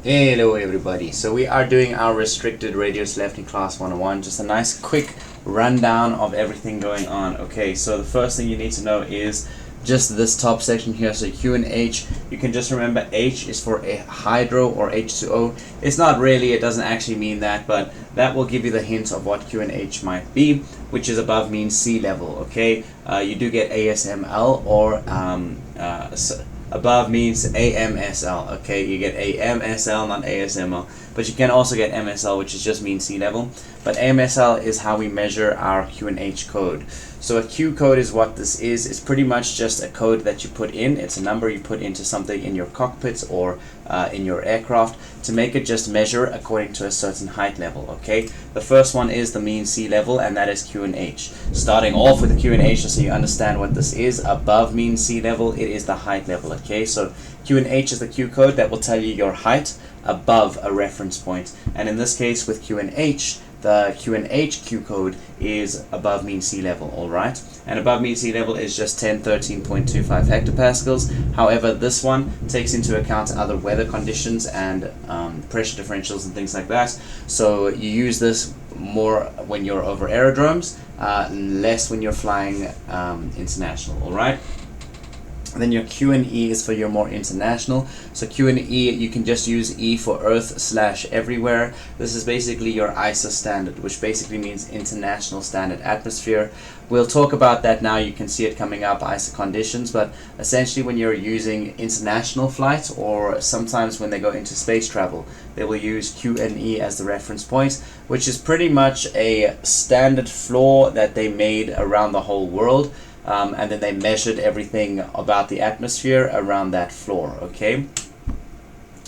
Hello everybody, so we are doing our restricted Radiotelephony class 101, just a nice quick rundown of everything going on. Okay, so the first thing you need to know is just this top section here, so Q and H. You can just remember H is for a hydro or H2O. It's not really, it doesn't actually mean that, but that will give you the hint of what Q and H might be, which is above means sea level. Okay, you do get ASML or above means AMSL. Okay, you get AMSL, not ASML, but you can also get MSL, which is just mean sea level. But AMSL is how we measure our Q and H code. So a Q code is what this is. It's pretty much just a code that you put in. It's a number you put into something in your cockpit or in your aircraft to make it just measure according to a certain height level. Okay, the first one is the mean sea level, and that is Q and H. Starting off with the Q and H, just so you understand what this is, above mean sea level, it is the height level. Okay, so Q and H is the Q code that will tell you your height above a reference point, and in this case with Q and H, the Q and H Q code is above mean sea level. Alright, and above mean sea level is just 1013.25 hectopascals. However, this one takes into account other weather conditions and pressure differentials and things like that, so you use this more when you're over aerodromes, less when you're flying international. Alright, then your Q and E is for your more international. So Q and E, you can just use E for Earth/everywhere. This is basically your ISA standard, which basically means International Standard Atmosphere. We'll talk about that now. You can see it coming up, ISA conditions, but essentially when you're using international flights, or sometimes when they go into space travel, they will use Q and E as the reference point, which is pretty much a standard floor that they made around the whole world. And then they measured everything about the atmosphere around that floor. Okay,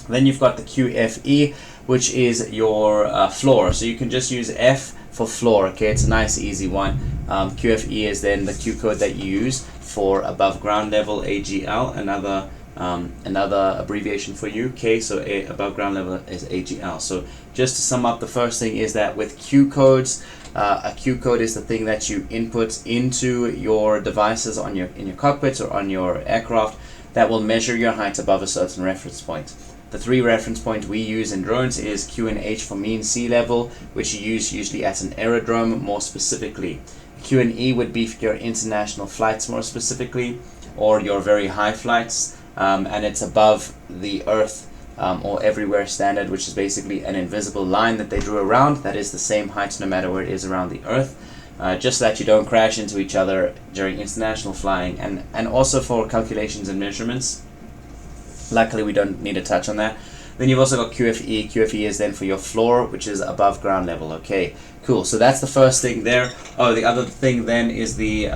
then you've got the QFE, which is your floor, so you can just use F for floor. Okay, it's a nice easy one. QFE is then the Q code that you use for above ground level, AGL, another abbreviation for you. Okay, so above ground level is AGL. So just to sum up, the first thing is that with Q codes, a Q code is the thing that you input into your devices in your cockpits or on your aircraft that will measure your height above a certain reference point. The three reference points we use in drones is Q and H for mean sea level, which you use usually at an aerodrome more specifically. Q and E would be for your international flights more specifically, or your very high flights, and it's above the Earth or everywhere standard, which is basically an invisible line that they drew around that is the same height no matter where it is around the Earth, just so that you don't crash into each other during international flying, and also for calculations and measurements. Luckily we don't need to touch on that. Then you've also got QFE. QFE is then for your floor, which is above ground level. Okay, cool, so that's the first thing there. Oh, the other thing then is the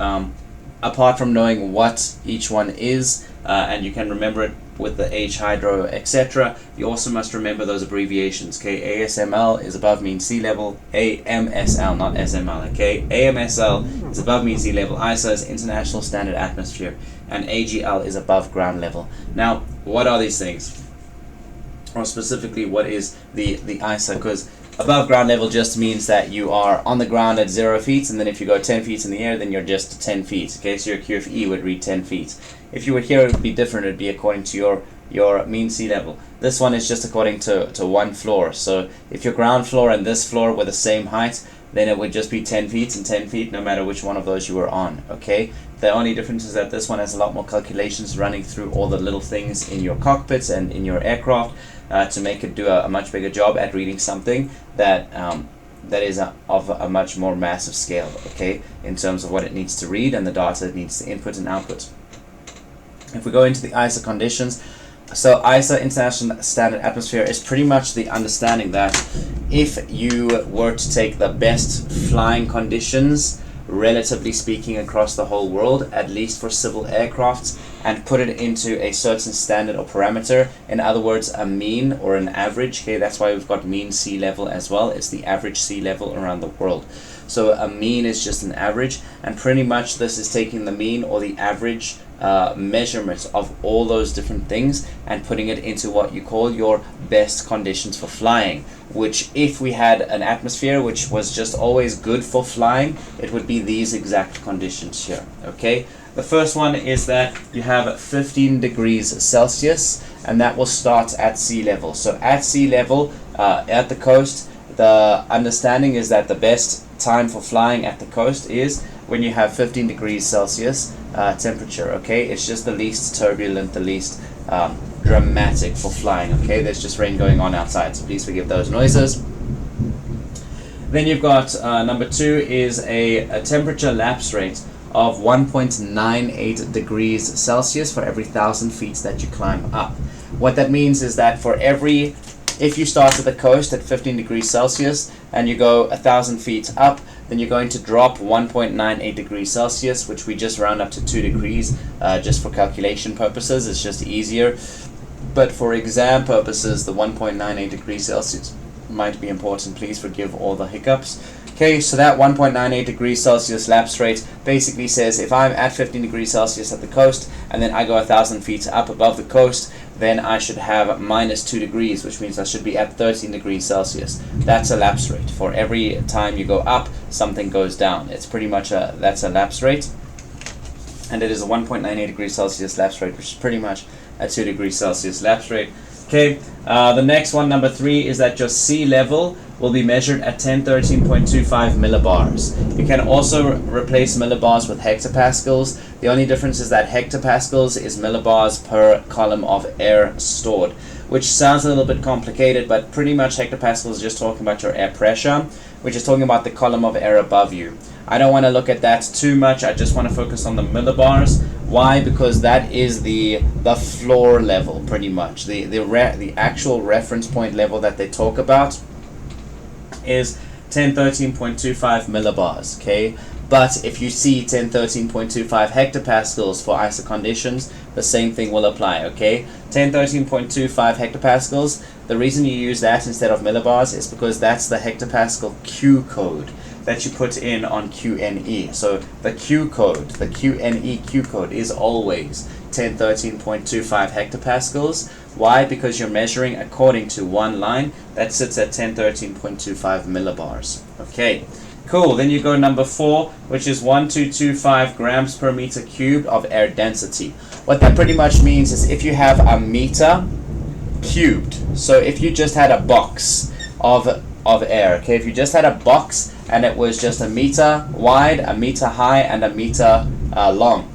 apart from knowing what each one is, and you can remember it with the H, hydro, etc., you also must remember those abbreviations. Okay, ASML is above mean sea level, AMSL, not SML. Okay, AMSL is above mean sea level, ISA is International Standard Atmosphere, and AGL is above ground level. Now, what are these things? Or specifically, what is the ISA? Because above ground level just means that you are on the ground at 0 feet, and then if you go 10 feet in the air, then you're just 10 feet. Okay, so your QFE would read 10 feet. If you were here, it would be different. It would be according to your mean sea level. This one is just according to one floor. So if your ground floor and this floor were the same height, then it would just be 10 feet and 10 feet no matter which one of those you were on. Okay, the only difference is that this one has a lot more calculations running through all the little things in your cockpits and in your aircraft to make it do a much bigger job at reading something that is of a much more massive scale. Okay, in terms of what it needs to read and the data it needs to input and output. If we go into the ISA conditions, so ISA, International Standard Atmosphere, is pretty much the understanding that if you were to take the best flying conditions, relatively speaking, across the whole world, at least for civil aircrafts, and put it into a certain standard or parameter, in other words, a mean or an average. Okay, that's why we've got mean sea level as well. It's the average sea level around the world. So a mean is just an average, and pretty much this is taking the mean or the average measurement of all those different things and putting it into what you call your best conditions for flying, which if we had an atmosphere which was just always good for flying, it would be these exact conditions here. Okay, the first one is that you have 15 degrees Celsius and that will start at sea level. So at sea level, at the coast, the understanding is that the best time for flying at the coast is when you have 15 degrees Celsius temperature. Okay, it's just the least turbulent, the least dramatic for flying. Okay, there's just rain going on outside, so please forgive those noises. Then you've got number 2 is a temperature lapse rate of 1.98 degrees Celsius for every 1,000 feet that you climb up. What that means is that if you start at the coast at 15 degrees Celsius and you go 1,000 feet up, then you're going to drop 1.98 degrees Celsius, which we just round up to 2 degrees just for calculation purposes. It's just easier. But for exam purposes, the 1.98 degrees Celsius might be important. Please forgive all the hiccups. Okay, so that 1.98 degrees Celsius lapse rate basically says if I'm at 15 degrees Celsius at the coast and then I go 1,000 feet up above the coast, then I should have minus 2 degrees, which means I should be at 13 degrees Celsius. That's a lapse rate. For every time you go up, something goes down. It's pretty much that's a lapse rate. And it is a 1.98 degrees Celsius lapse rate, which is pretty much a 2 degrees Celsius lapse rate. Okay, the next one, number 3, is that your sea level will be measured at 1013.25 millibars. You can also replace millibars with hectopascals. The only difference is that hectopascals is millibars per column of air stored, which sounds a little bit complicated, but pretty much hectopascals is just talking about your air pressure, which is talking about the column of air above you. I don't want to look at that too much. I just want to focus on the millibars. Why? Because that is the floor level, pretty much. The actual reference point level that they talk about is 1013.25 millibars. Okay, but if you see 1013.25 hectopascals for ISO conditions, the same thing will apply. Okay, 1013.25 hectopascals. The reason you use that instead of millibars is because that's the hectopascal Q code that you put in on QNE. So the Q code, the QNE Q code is always 1013.25 hectopascals. Why? Because you're measuring according to one line that sits at 1013.25 millibars. Okay, cool. Then you go number 4, which is 1225 grams per meter cubed of air density. What that pretty much means is if you have a meter cubed, so if you just had a box of air, okay, if you just had a box and it was just a meter wide, a meter high, and a meter long,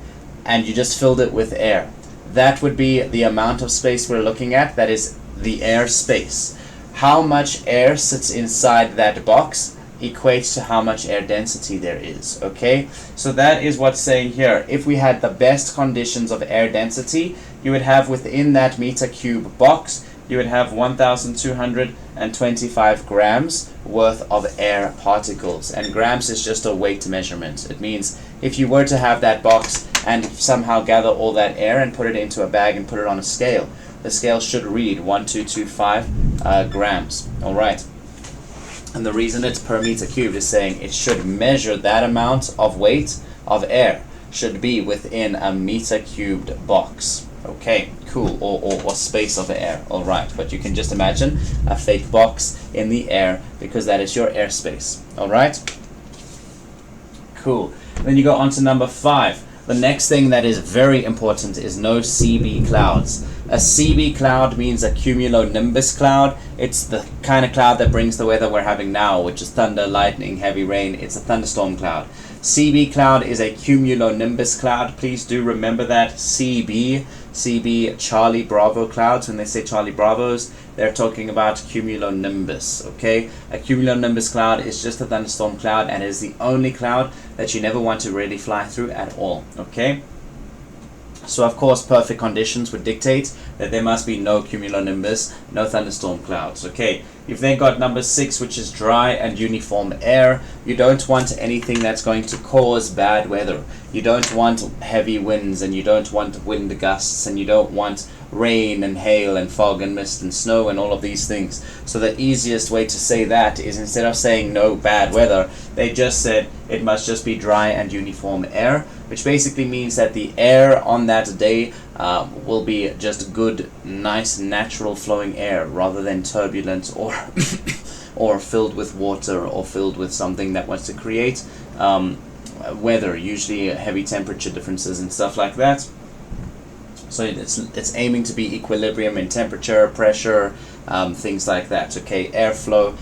and you just filled it with air, that would be the amount of space we're looking at. That is the air space. How much air sits inside that box equates to how much air density there is. Okay, so that is what's saying here. If we had the best conditions of air density, you would have within that meter cube box, you would have 1,225 grams worth of air particles. And grams is just a weight measurement. It means if you were to have that box and somehow gather all that air and put it into a bag and put it on a scale, the scale should read 1225 grams. Alright. And the reason it's per meter cubed is saying it should measure that amount of weight of air should be within a meter cubed box. Okay, cool, or space of air. Alright, but you can just imagine a fake box in the air because that is your airspace. Alright? Cool. Then you go on to number 5. The next thing that is very important is no CB clouds. A CB cloud means a cumulonimbus cloud. It's the kind of cloud that brings the weather we're having now, which is thunder, lightning, heavy rain. It's a thunderstorm cloud. CB cloud is a cumulonimbus cloud. Please do remember that. CB Charlie Bravo clouds. When they say Charlie Bravos, they're talking about cumulonimbus. Okay, a cumulonimbus cloud is just a thunderstorm cloud and is the only cloud that you never want to really fly through at all. Okay, so of course perfect conditions would dictate that there must be no cumulonimbus, no thunderstorm clouds. Okay, you've then got number 6, which is dry and uniform air. You don't want anything that's going to cause bad weather. You don't want heavy winds, and you don't want wind gusts, and you don't want rain and hail and fog and mist and snow and all of these things. So the easiest way to say that is, instead of saying no bad weather, they just said it must just be dry and uniform air, which basically means that the air on that day will be just good, nice, natural flowing air rather than turbulent or or filled with water or filled with something that wants to create weather, usually heavy temperature differences and stuff like that. So it's aiming to be equilibrium in temperature, pressure, things like that. Okay, airflow,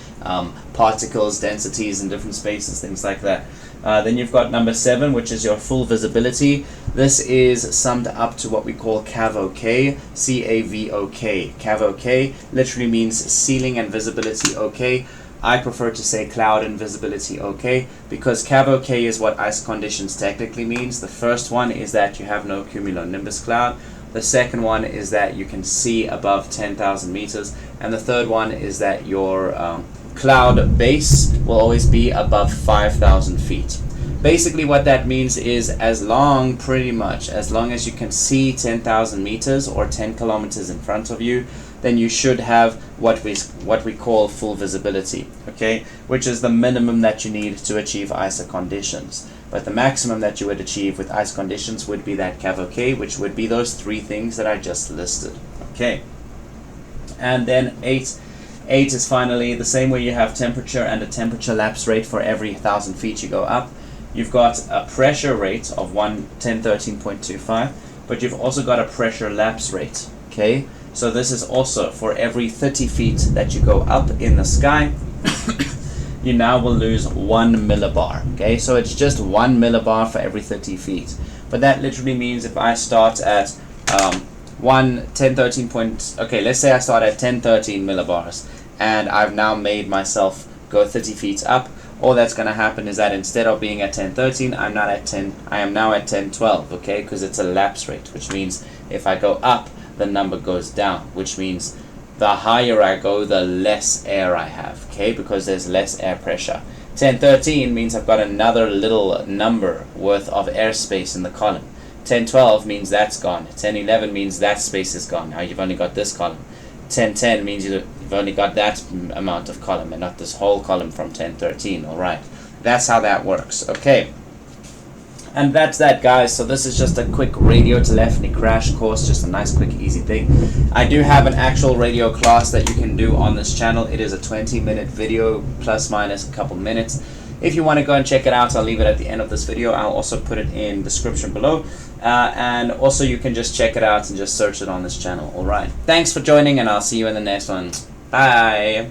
particles, densities in different spaces, things like that. Then you've got number 7, which is your full visibility. This is summed up to what we call CAV-OK, C-A-V-O-K. CAV-OK literally means ceiling and visibility OK. I prefer to say cloud and visibility OK, because CAV-OK is what ice conditions technically means. The first one is that you have no cumulonimbus cloud. The second one is that you can see above 10,000 meters. And the third one is that your cloud base will always be above 5,000 feet. Basically what that means is as long as you can see 10,000 meters or 10 kilometers in front of you, then you should have what we call full visibility, okay, which is the minimum that you need to achieve ISO conditions. But the maximum that you would achieve with ice conditions would be that CAV-OK, which would be those 3 things that I just listed. Okay. And then 8 is finally the same way you have temperature and a temperature lapse rate for every 1,000 feet you go up. You've got a pressure rate of 1013.25, but you've also got a pressure lapse rate. Okay. So this is also for every 30 feet that you go up in the sky, you now will lose 1 millibar. Okay, so it's just 1 millibar for every 30 feet. But that literally means if I start at 1013. Okay, let's say I start at 1013 millibars, and I've now made myself go 30 feet up. All that's going to happen is that instead of being at 1013, I am now at 1012. Okay, because it's a lapse rate, which means if I go up, the number goes down, which means the higher I go, the less air I have, okay, because there's less air pressure. 1013 means I've got another little number worth of airspace in the column. 1012 means that's gone. 1011 means that space is gone. Now you've only got this column. 1010 means you've only got that amount of column and not this whole column from 1013, alright. That's how that works, okay. And that's that, guys. So this is just a quick radio telephony crash course, just a nice, quick, easy thing. I do have an actual radio class that you can do on this channel. It is a 20-minute video, plus minus a couple minutes. If you want to go and check it out, I'll leave it at the end of this video. I'll also put it in the description below. And also you can just check it out and just search it on this channel. Alright. Thanks for joining, and I'll see you in the next one. Bye!